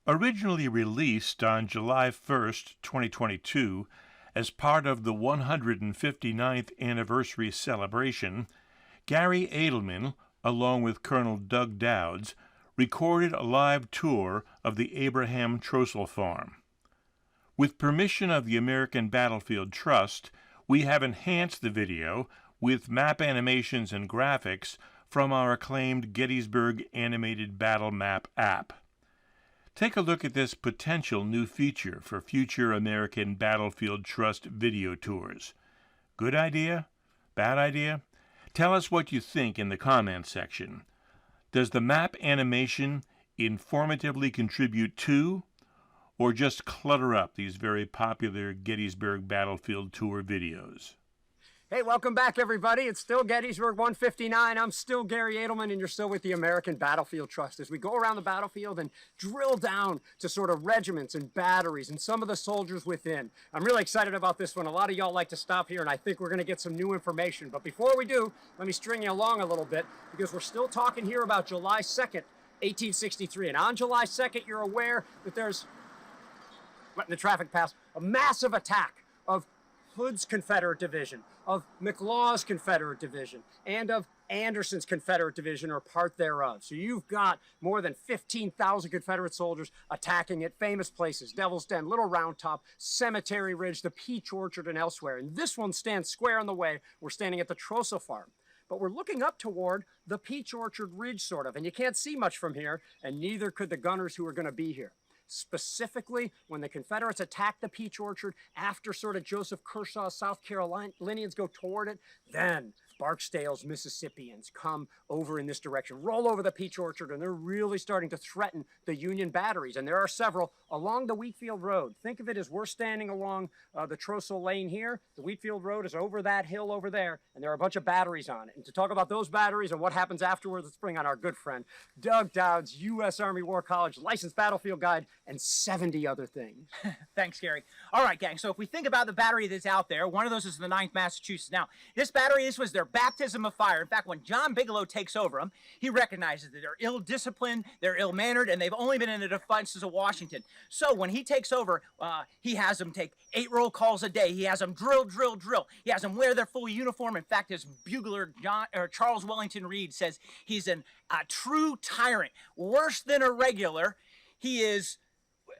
Originally released on July 1st, 2022, as part of the 159th anniversary celebration, Gary Edelman, along with Colonel Doug Dowds, recorded a live tour of the Abraham Trostle farm. With permission of the American Battlefield Trust, we have enhanced the video with map animations and graphics from our acclaimed Gettysburg Animated Battle Map app. Take a look at this potential new feature for future American Battlefield Trust video tours. Good idea? Bad idea? Tell us what you think in the comments section. Does the map animation informatively contribute to, or just clutter up these very popular Gettysburg Battlefield Tour videos? Hey, welcome back, everybody. It's still Gettysburg 159. I'm still Gary Edelman, and you're still with the American Battlefield Trust as we go around the battlefield and drill down to sort of regiments and batteries and some of the soldiers within. I'm really excited about this one. A lot of y'all like to stop here, and I think we're going to get some new information. But before we do, let me string you along a little bit, because we're still talking here about July 2nd, 1863. And on July 2nd, you're aware that there's, letting the traffic pass, a massive attack of Hood's Confederate Division, of McLaw's Confederate Division, and of Anderson's Confederate Division, or part thereof. So you've got more than 15,000 Confederate soldiers attacking at famous places: Devil's Den, Little Round Top, Cemetery Ridge, the Peach Orchard, and elsewhere. And this one stands square in the way. We're standing at the Trostle farm. But we're looking up toward the Peach Orchard Ridge, sort of, and you can't see much from here, and neither could the gunners who are going to be here. Specifically, when the Confederates attack the Peach Orchard, after sort of Joseph Kershaw's South Carolinians go toward it, then Barksdale's Mississippians come over in this direction, roll over the Peach Orchard, and they're really starting to threaten the Union batteries. And there are several along the Wheatfield Road. Think of it as we're standing along the Trostle Lane here. The Wheatfield Road is over that hill over there, and there are a bunch of batteries on it. And to talk about those batteries and what happens afterwards, let's bring on our good friend, Doug Dowds, U.S. Army War College licensed battlefield guide, and 70 other things. Thanks, Gary. All right, gang, so if we think about the battery that's out there, one of those is the 9th Massachusetts. Now, this battery, this was their baptism of fire. In fact, when John Bigelow takes over them, he recognizes that they're ill-disciplined, they're ill-mannered, and they've only been in the defenses of Washington. So when he takes over, he has them take 8 roll calls a day. He has them drill, drill, drill. He has them wear their full uniform. In fact, his bugler, Charles Wellington Reed, says he's a true tyrant. Worse than a regular,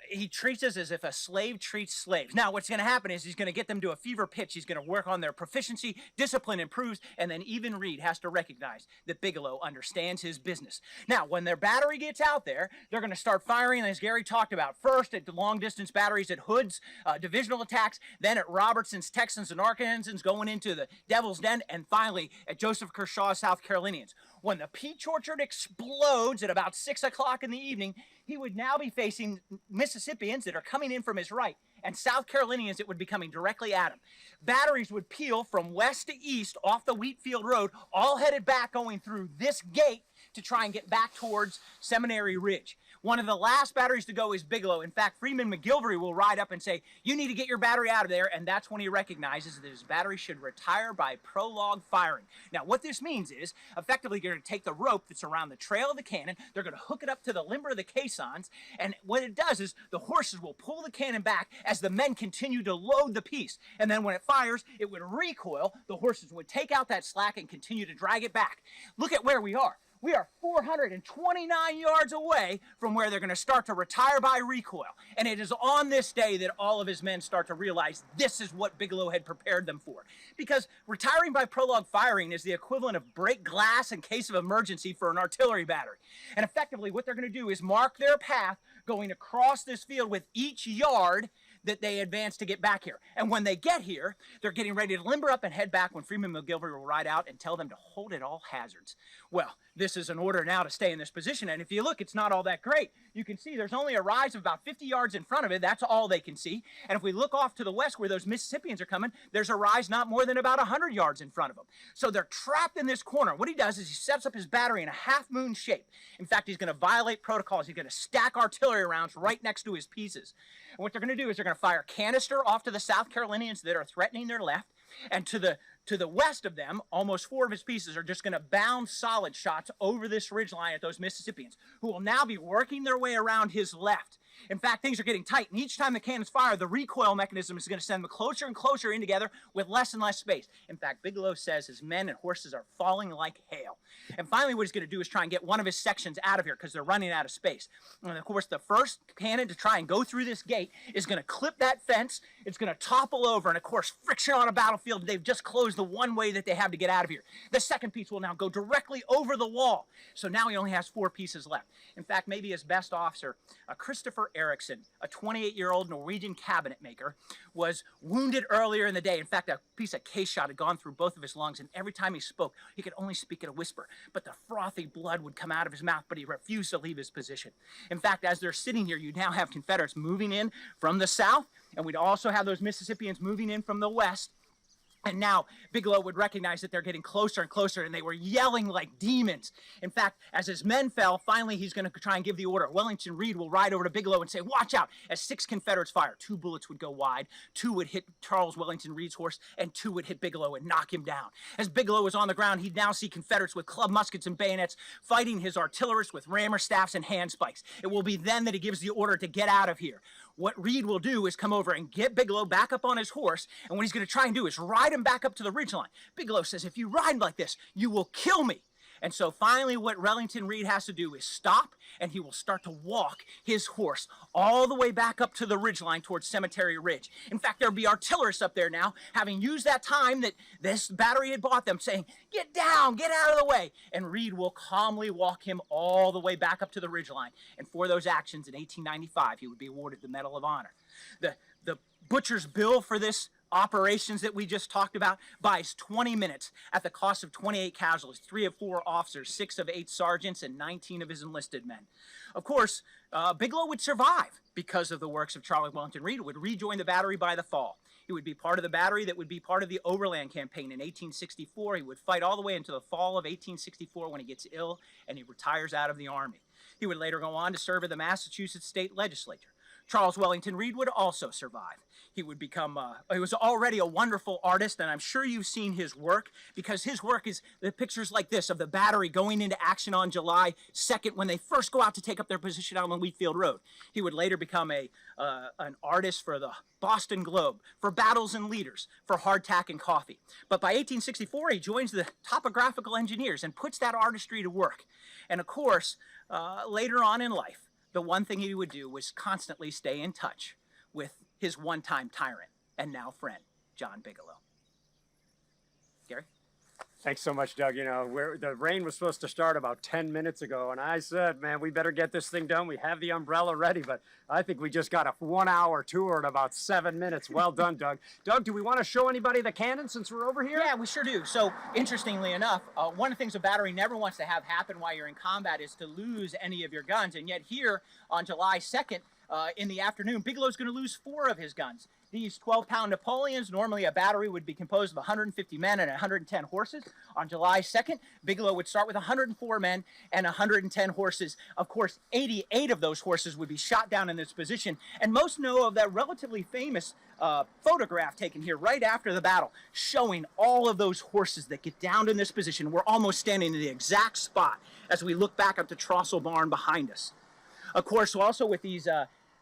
he treats us as if a slave treats slaves. Now, what's going to happen is he's going to get them to a fever pitch. He's going to work on their proficiency, discipline improves, and then even Reed has to recognize that Bigelow understands his business. Now, when their battery gets out there, they're going to start firing, as Gary talked about, first at the long-distance batteries at Hood's divisional attacks, then at Robertson's Texans and Arkansans, going into the Devil's Den, and finally at Joseph Kershaw's South Carolinians. When the Peach Orchard explodes at about 6 o'clock in the evening, he would now be facing Mississippians that are coming in from his right, and South Carolinians that would be coming directly at him. Batteries would peel from west to east off the Wheatfield Road, all headed back going through this gate to try and get back towards Seminary Ridge. One of the last batteries to go is Bigelow. In fact, Freeman McGilvery will ride up and say, "You need to get your battery out of there," and that's when he recognizes that his battery should retire by prologue firing. Now, what this means is, effectively, you're going to take the rope that's around the trail of the cannon, they're going to hook it up to the limber of the caissons, and what it does is the horses will pull the cannon back as the men continue to load the piece, and then when it fires, it would recoil, the horses would take out that slack and continue to drag it back. Look at where we are. We are 429 yards away from where they're going to start to retire by recoil. And it is on this day that all of his men start to realize this is what Bigelow had prepared them for. Because retiring by prologue firing is the equivalent of break glass in case of emergency for an artillery battery. And effectively what they're going to do is mark their path going across this field with each yard that they advance to get back here. And when they get here, they're getting ready to limber up and head back when Freeman McGilvery will ride out and tell them to hold at all hazards. Well, this is an order now to stay in this position, and if you look, it's not all that great. You can see there's only a rise of about 50 yards in front of it. That's all they can see. And if we look off to the west where those Mississippians are coming, there's a rise not more than about 100 yards in front of them. So they're trapped in this corner. What he does is he sets up his battery in a half-moon shape. In fact, he's going to violate protocols. He's going to stack artillery rounds right next to his pieces. And what they're going to do is they're going to fire canister off to the South Carolinians that are threatening their left, and to the west of them, almost 4 of his pieces are just going to bound solid shots over this ridge line at those Mississippians, who will now be working their way around his left. In fact, things are getting tight, and each time the cannons fire, the recoil mechanism is going to send them closer and closer in together with less and less space. In fact, Bigelow says his men and horses are falling like hail. And finally, what he's going to do is try and get one of his sections out of here because they're running out of space. And of course, the first cannon to try and go through this gate is going to clip that fence. It's going to topple over, and of course, friction on a battlefield. They've just closed the one way that they have to get out of here. The second piece will now go directly over the wall. So now he only has 4 pieces left. In fact, maybe his best officer, Christopher Eriksson, a 28-year-old Norwegian cabinet maker, was wounded earlier in the day. In fact, a piece of case shot had gone through both of his lungs, and every time he spoke, he could only speak at a whisper. But the frothy blood would come out of his mouth, but he refused to leave his position. In fact, as they're sitting here, you now have Confederates moving in from the south, and we'd also have those Mississippians moving in from the west. And now Bigelow would recognize that they're getting closer and closer, and they were yelling like demons. In fact, as his men fell, finally he's going to try and give the order. Wellington Reed will ride over to Bigelow and say, "Watch out!" As 6 Confederates fire, 2 bullets would go wide, 2 would hit Charles Wellington Reed's horse, and 2 would hit Bigelow and knock him down. As Bigelow was on the ground, he'd now see Confederates with club muskets and bayonets fighting his artillerists with rammer staffs and handspikes. It will be then that he gives the order to get out of here. What Reed will do is come over and get Bigelow back up on his horse, and what he's going to try and do is ride him back up to the ridgeline. Bigelow says, "If you ride like this, you will kill me." And so finally what Wellington Reed has to do is stop, and he will start to walk his horse all the way back up to the ridgeline towards Cemetery Ridge. In fact, there'll be artillerists up there now, having used that time that this battery had bought them, saying, "Get down, get out of the way." And Reed will calmly walk him all the way back up to the ridgeline. And for those actions in 1895, he would be awarded the Medal of Honor. The butcher's bill for this operations that we just talked about buys 20 minutes at the cost of 28 casualties, 3 of 4 officers, 6 of 8 sergeants, and 19 of his enlisted men. Of course, Bigelow would survive because of the works of Charles Wellington Reed, would rejoin the battery by the fall. He would be part of the battery that would be part of the Overland Campaign in 1864. He would fight all the way into the fall of 1864 when he gets ill and he retires out of the Army. He would later go on to serve in the Massachusetts State Legislature. Charles Wellington Reed would also survive. He would become, he was already a wonderful artist, and I'm sure you've seen his work, because his work is the pictures like this of the battery going into action on July 2nd when they first go out to take up their position out on Wheatfield Road. He would later become an artist for the Boston Globe, for Battles and Leaders, for Hardtack and Coffee. But by 1864, he joins the topographical engineers and puts that artistry to work. And of course, later on in life, the one thing he would do was constantly stay in touch with his one-time tyrant and now friend, John Bigelow. Gary? Thanks so much, Doug. You know, the rain was supposed to start about 10 minutes ago, and I said, man, we better get this thing done. We have the umbrella ready, but I think we just got a 1-hour tour in about 7 minutes. Well done, Doug. Doug, do we want to show anybody the cannon since we're over here? Yeah, we sure do. So, interestingly enough, one of the things a battery never wants to have happen while you're in combat is to lose any of your guns, and yet here on July 2nd, in the afternoon, Bigelow's going to lose 4 of his guns. These 12-pound Napoleons, normally a battery would be composed of 150 men and 110 horses. On July 2nd, Bigelow would start with 104 men and 110 horses. Of course, 88 of those horses would be shot down in this position. And most know of that relatively famous photograph taken here right after the battle, showing all of those horses that get down in this position. We're almost standing in the exact spot as we look back up the Trostle barn behind us. Of course, also with these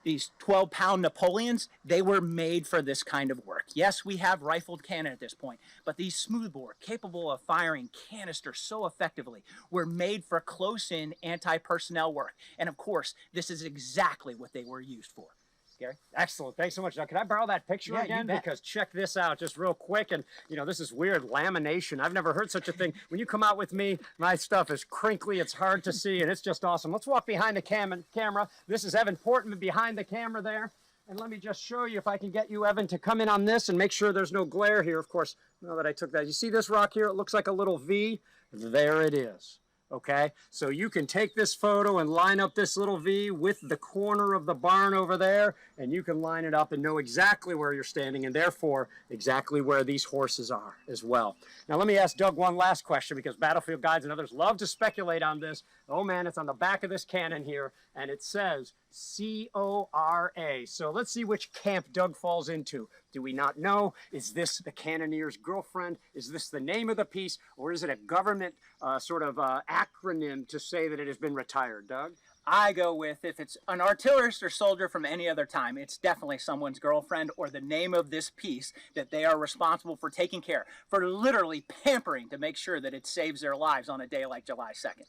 12-pound Napoleons, they were made for this kind of work. Yes, we have rifled cannon at this point, but these smoothbore, capable of firing canisters so effectively, were made for close-in anti-personnel work. And of course, this is exactly what they were used for. Gary? Excellent. Thanks so much, Doug. Can I borrow that picture again? Because check this out just real quick. And, you know, this is weird lamination. I've never heard such a thing. When you come out with me, my stuff is crinkly. It's hard to see, and it's just awesome. Let's walk behind the camera. This is Evan Portman behind the camera there. And let me just show you if I can get you, Evan, to come in on this and make sure there's no glare here. Of course, now that I took that. You see this rock here? It looks like a little V. There it is. Okay, so you can take this photo and line up this little V with the corner of the barn over there, and you can line it up and know exactly where you're standing, and therefore exactly where these horses are as well. Now let me ask Doug one last question, because battlefield guides and others love to speculate on this. Oh man, it's on the back of this cannon here, and it says C-O-R-A. So let's see which camp Doug falls into. Do we not know? Is this the cannoneer's girlfriend? Is this the name of the piece? Or is it a government acronym to say that it has been retired, Doug? I go with, if it's an artillerist or soldier from any other time, it's definitely someone's girlfriend or the name of this piece that they are responsible for taking care, for literally pampering to make sure that it saves their lives on a day like July 2nd.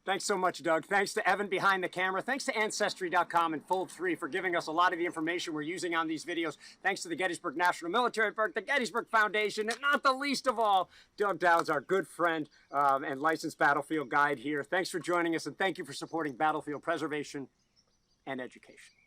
Thanks so much, Doug. Thanks to Evan behind the camera. Thanks to Ancestry.com and Fold3 for giving us a lot of the information we're using on these videos. Thanks to the Gettysburg National Military Park, the Gettysburg Foundation, and not the least of all, Doug Dowds, our good friend and licensed battlefield guide here. Thanks for joining us, and thank you for supporting battlefield preservation and education.